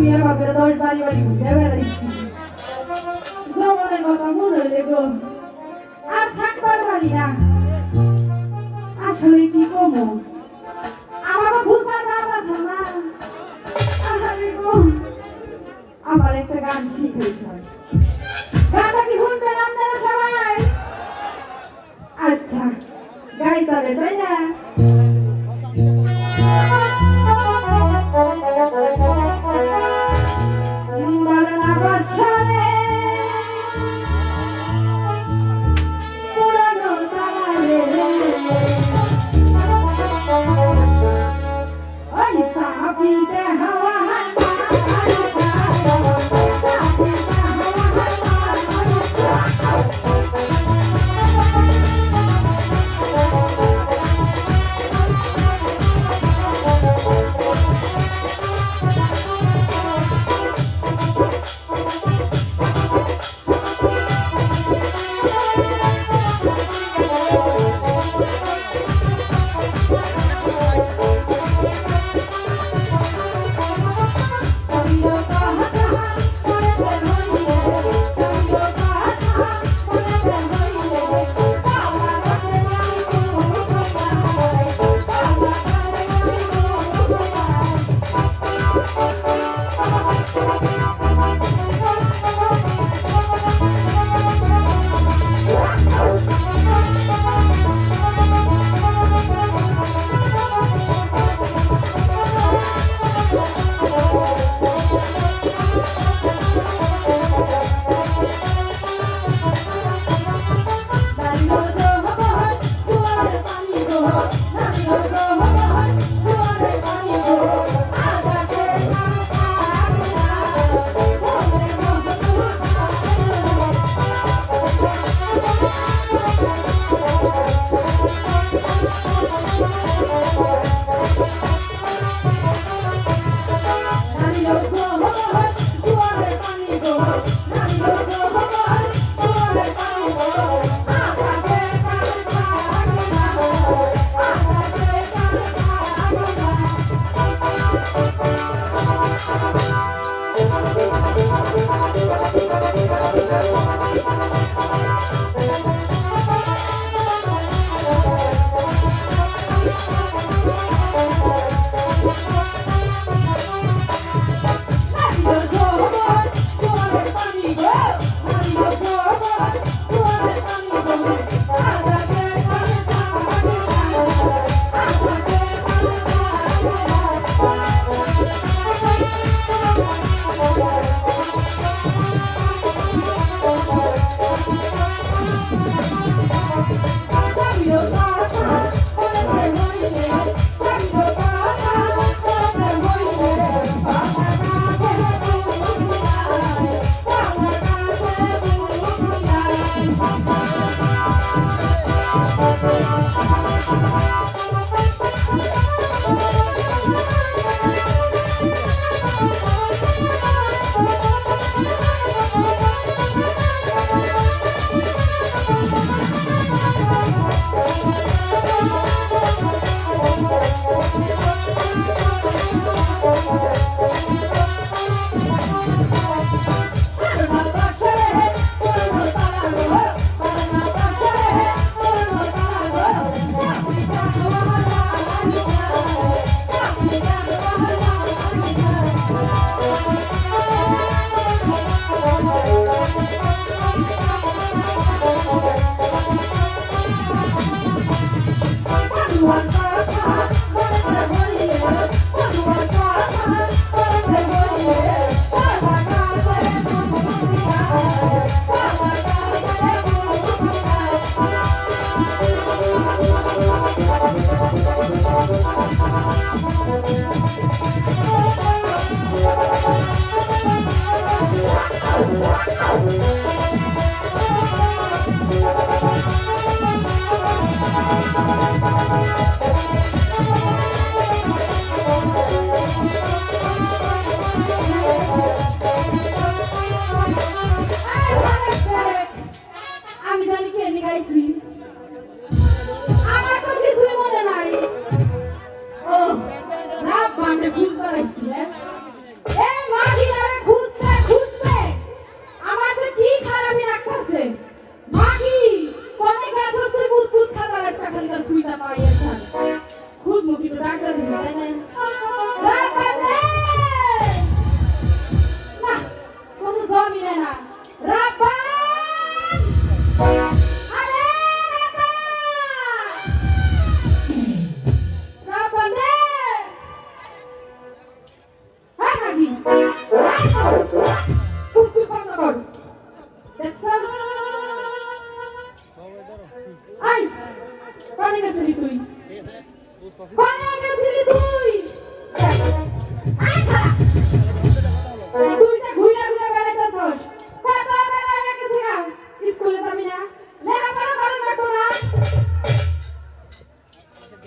আমি আর বাপের 10 বাড়ি বাড়ি ঘুরে বেড়াইছি জমানের কথা মনে হইলে গো আর থাকবার পারি না আসলে কি কমো আমার ভুসার বাবা না আরে গো আমার একটা গান শিখেছে গানটা কি শুনবেন আপনারা সবাই আচ্ছা গাইতে হবে তাই না বারনা বর্ষারে পুরানো তারে ওই সাপিতে হাওয়া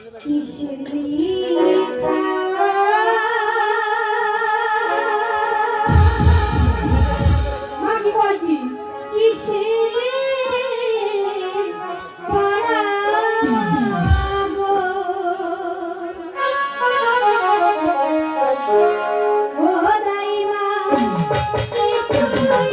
কিসের লেখা মা কি কয় কি কিসের পরাগো ও দাইমা কিছুই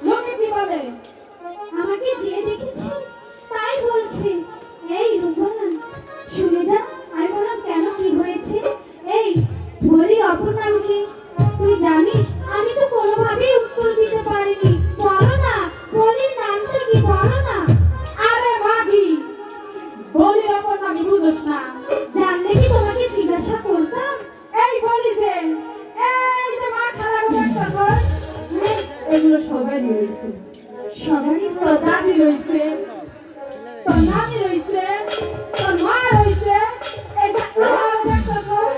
লোকে কি বলে আমাকে যে দেখেছে তাই বলছে। এই রূপবান শুনে যা। আমি বললাম কেন কি হয়েছে? এই বলির অপর নাম কি তুই জানিস? আমি তো কোনোভাবেই উত্তর দিতে পারিনি। বলো না বলির নামটা কি, বলো না। আরে মাগি বলির অপর নামই বুঝোস না? জানলে কি তোমাকে জিজ্ঞাসা করতাম? এই বলি যে এই যে মা খালা গো দেখতাছস, এগুলো সবারই হইছে। সবারই তো জানি রইছে, তো নানি রইছে, তো মা রইছে, এই যে আমার দেখতাছস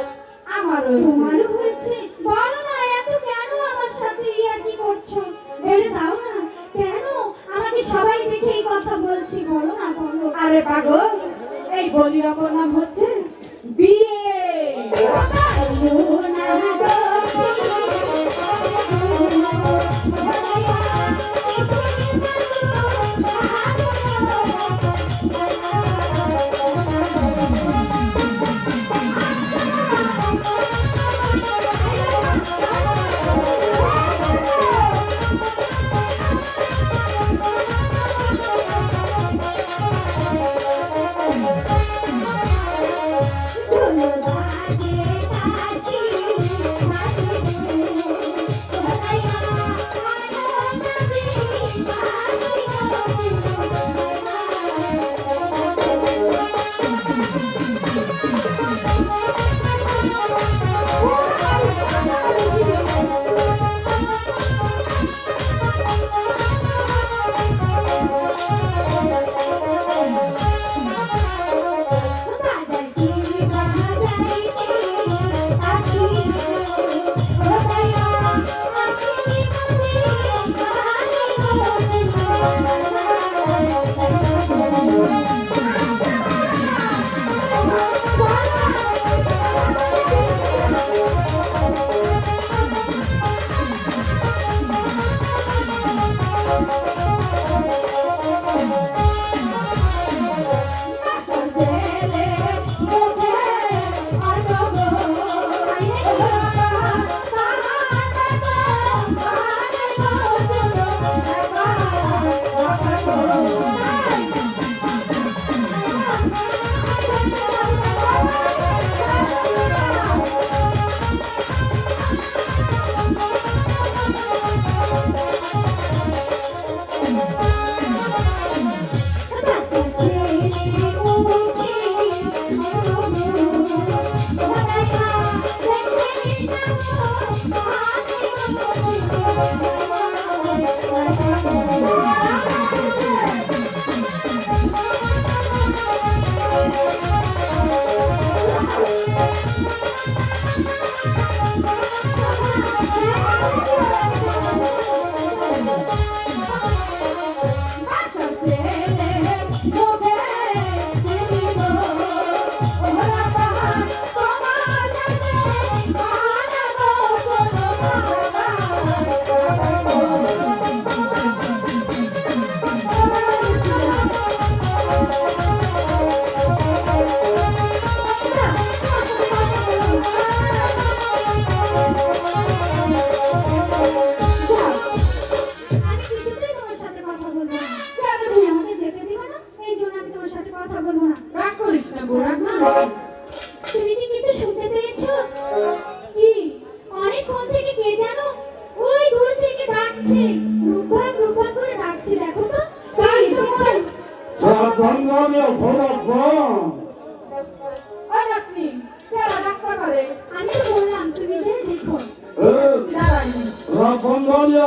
আমার রইছে। তোমারও হয়েছে। বলো না এত কেন আমার সাথে ইয়ার্কি করছো? বলে দাও না কেন আমাকে সবাই দেখে এই কথা বলছে? বলো না বলো। আরে পাগল, এই বলির অপর নাম হচ্ছে বিয়ে।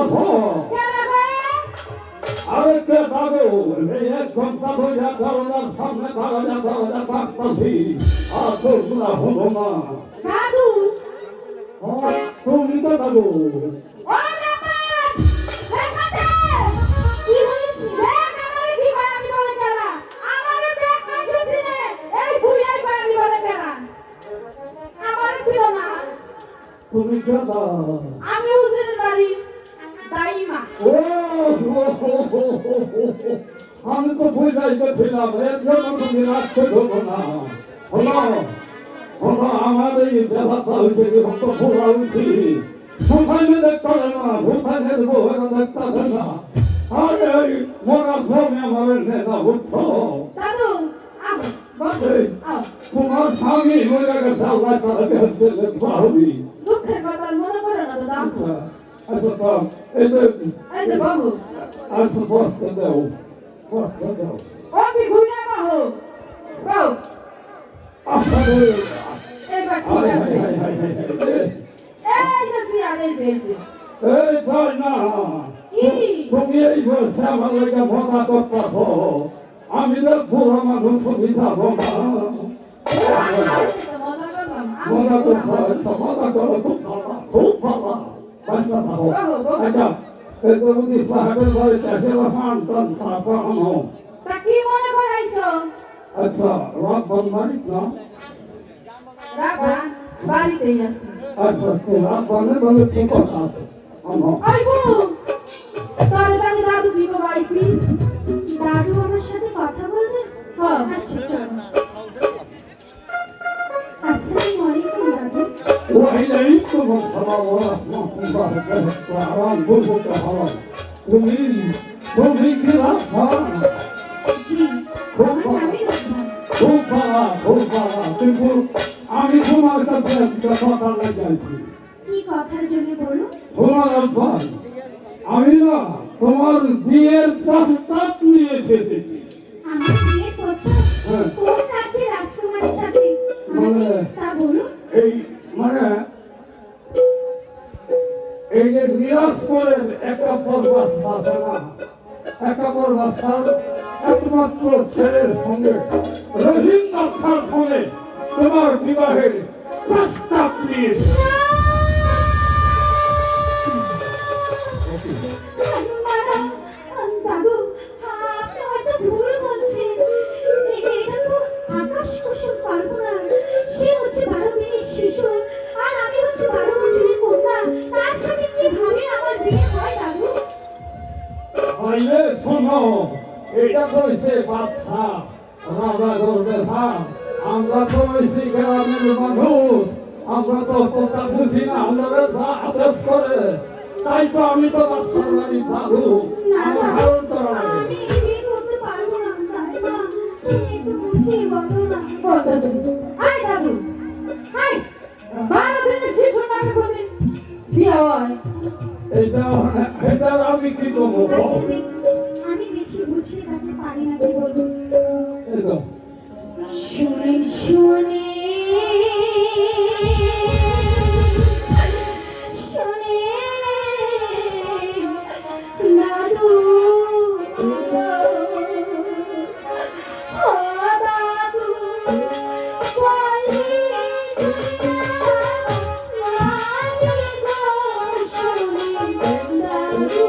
আছো কেডা গো? আরে কে বাবু এই 1 ঘন্টা ধরে দরজার সামনে দরজা পাকতাছি আর তোর গুলা হলো না দাদু তুমি তো বাবু ও রাপাত দেখাতে কি হয়েছে দেখ আমারে কি কয় আমি বলে কেডা আমারে দেখ মাঝে নে এই বুইড়াই কয় আমি বলে কেডা আমারে ছিল না তুমি কেডা আমি হুজুরের বাড়ি দাইমা ও আমি তো ভুল যাইতেছিলাম এর জন্য তুমি রাখতে দেবো না হলো আমার এই ব্যথাটা হয়েছে কি ভক্ত ফোরা উঠি ভূখানে দেখতে না ভূখানে দেবো দেখতে না আরে এই মরার ভ্রমে আমার নেতা উঠো দাদু আও বসো এই, আও তোমার স্বামী মরে গেছে আল্লাহ তারা বেহেস্তে লেখা হবি দুঃখের কথা মনে করো না দাদা আচ্ছা আচ্ছা তো এই যে এই যে বাবু আচ্ছা বসতে দাও অপি ঘুরে বাহু বাউ আসলে এবার ঠিক আছে এই যে সিয়ার এই যে এই ভাই না কি তুমি এই বসে আমার লেগে মজা করতেছ আমি তো পুরো মানুষ সুবিধা বাবা মজা করলাম মজা করছো মজা করো খুব ভালো বাচ্চা থাকো আচ্ছা এই তো বুঝি সাহেবের বাড়িতে এসে ফান টান সাফানো তা কি মনে করাইছো আচ্ছা রাত বন্ধ না রাবা বাড়িতেই আছে আচ্ছা রাত বন্ধ বলে কি কথা আছে আইবু তারে জানি দাদু কি গো বাইছি দাদু আমার সাথে কথা বলবে হ্যাঁ আচ্ছা চলো আসসালামু আলাইকুম দাদু وعليكم السلام ورحمة الله وبركاته তুমি কি রাখা জি আমার নামই রহমান খুব ভালো কিন্তু আমি তোমার কাছে একটা কথা লাগাইছি কি কথার জন্য বলো শোনার ভাই আমি না তোমার বিয়ের প্রস্তাব নিয়ে এসেছি আমার বিয়ের প্রস্তাব হ্যাঁ। কোন রাজ্যের রাজকুমারের সাথে মানে তা বলো এই মানে এই যে নিরাজপুরের একাপর বাস্তা আছে না একাপর বাস্তার একমাত্র ছেলের সঙ্গে রহিম বাচ্চার সঙ্গে তোমার বিবাহের প্রস্তাব নিয়েছে দাদু আপনি হয়তো ভুল বলছেন এটা তো আকাশ কুসুম কল্পনা সে হচ্ছে 12 দিনের শিশু আর আমি হচ্ছে 12 বছরের কন্যা তার সাথে কিভাবে আমার বিয়ে হয় দাদু হইলে শোনো এটা তো হচ্ছে বাচ্চা রাজা করবে থাক আমরা তো হয়েছি গ্রামের মানুষ আমরা তো কথা বুঝি না আমরা আদেশ করে তাই তো আমি তো বাচ্চার বাড়ি দাদু আমার হারণ করা লাগে আমি বিয়ে করতে পারবো না তাই না তুমি একটু বুঝিয়ে বলো না বলতেছি আই দাদু আই 12 দিনের শিশুটাকে কোনদিন বিয়ে হয় এটা আমি কি করবো আচ্ছা আমি দেখি বুঝিয়ে তাকে পারি নাকি বলবো এটা শুনে শুনে শুনে দাদু ও দাদু বলি শুনে দাদু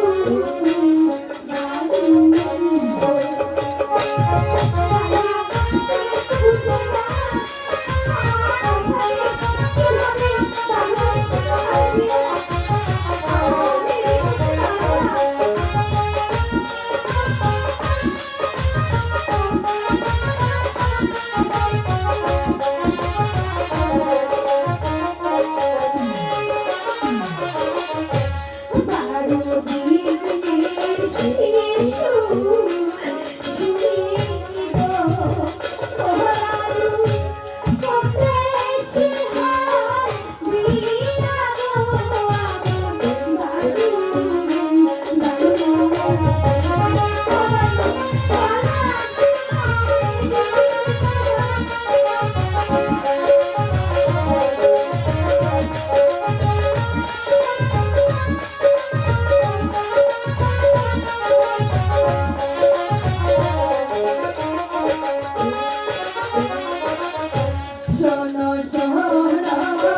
শোনো শোনো রামান গো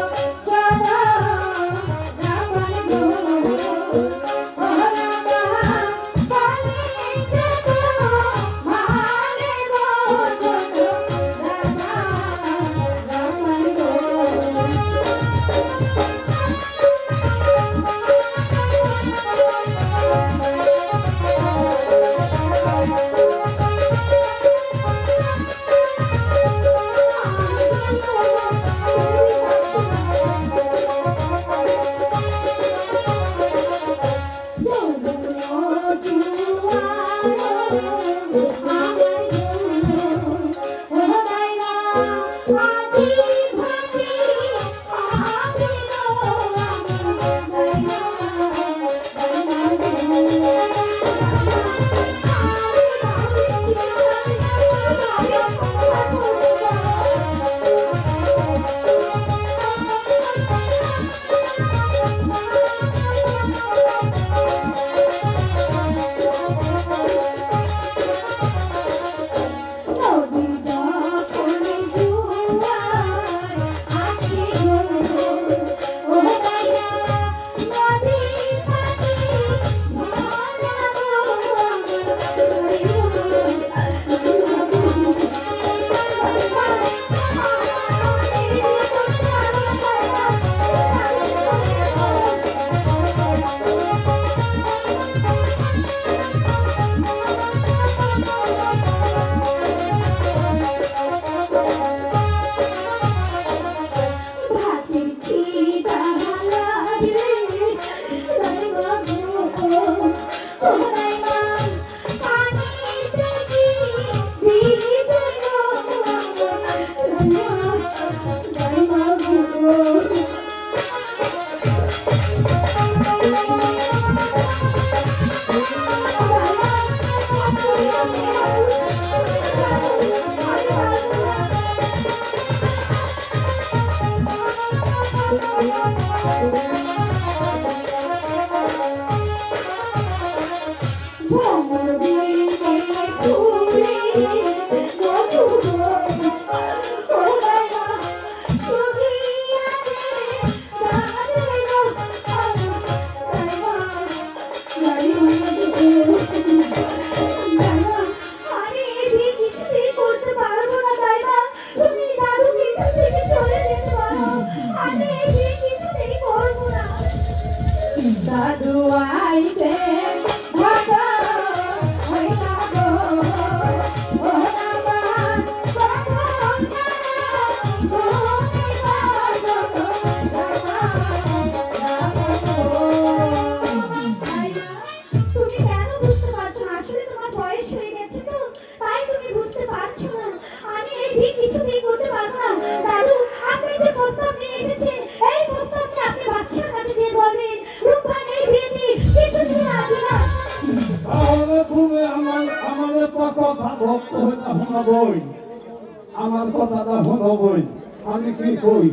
ও রামা বলে দেব মানে গো শোনো রামান গো দাদু আইছে ভাগো হইলা গো ও রামা ভাগো গো হইলা গো রামা তুমি কেন বুঝতে পারছো না? আসলে তোমার বয়স হয়ে গেছে তো, তাই তুমি বুঝতে পারছো না। আমি এই ভিক কিছুতেই করতে পারবো না। দাদু, আপনি যে প্রস্তাব নিয়ে এসেছেন, এই প্রস্তাব নিয়ে আপনি বাদশার কাছে যে বলবেন রূপবান এই বিয়েতে কিছুতেই রাজি না। তাহলে তুমি আমাদের কথা ভক্ত হয়ে না শোনাবই, আমার কথাটা শোনাবই। আমি কি কই,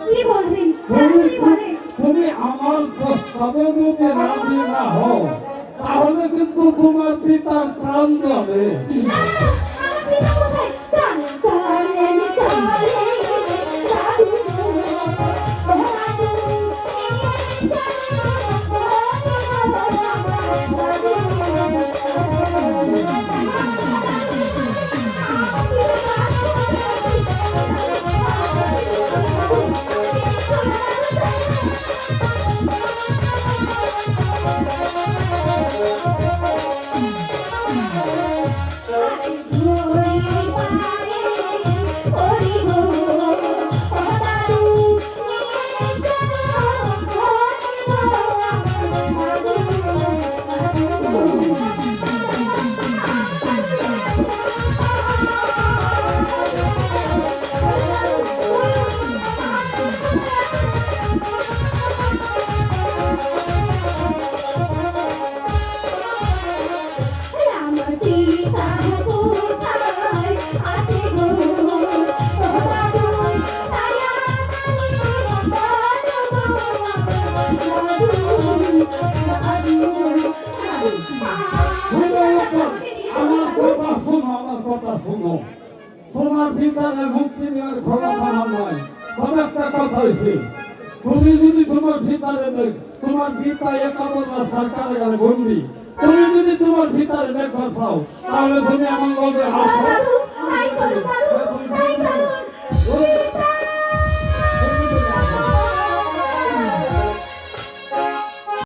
কি বলবেন? তুমি তাড়াতাড়ি বলেন। তুমি আমার প্রস্তাবে যদি রাজি না হও তাহলে কিন্তু তোমার পিতার প্রাণ যাবে। না, না, আমার পিতা কোথায়? চলে, চলে, চলে, দাদু, ও দাদু, আমার কথা শোনো, তোমার পিতারে মুক্তি দেওয়ার ক্ষমতা আমার নয়। তবে একটা কথা হয়েছে, তুমি যদি তোমার ভিতরে তোমার পিতা একাবন সরকারের গানে বন্দি, তুমি যদি তোমার ভিতরে দেখতে চাও তাহলে তুমি এমন বলবে আসো। দাদু তাই চলো দাদু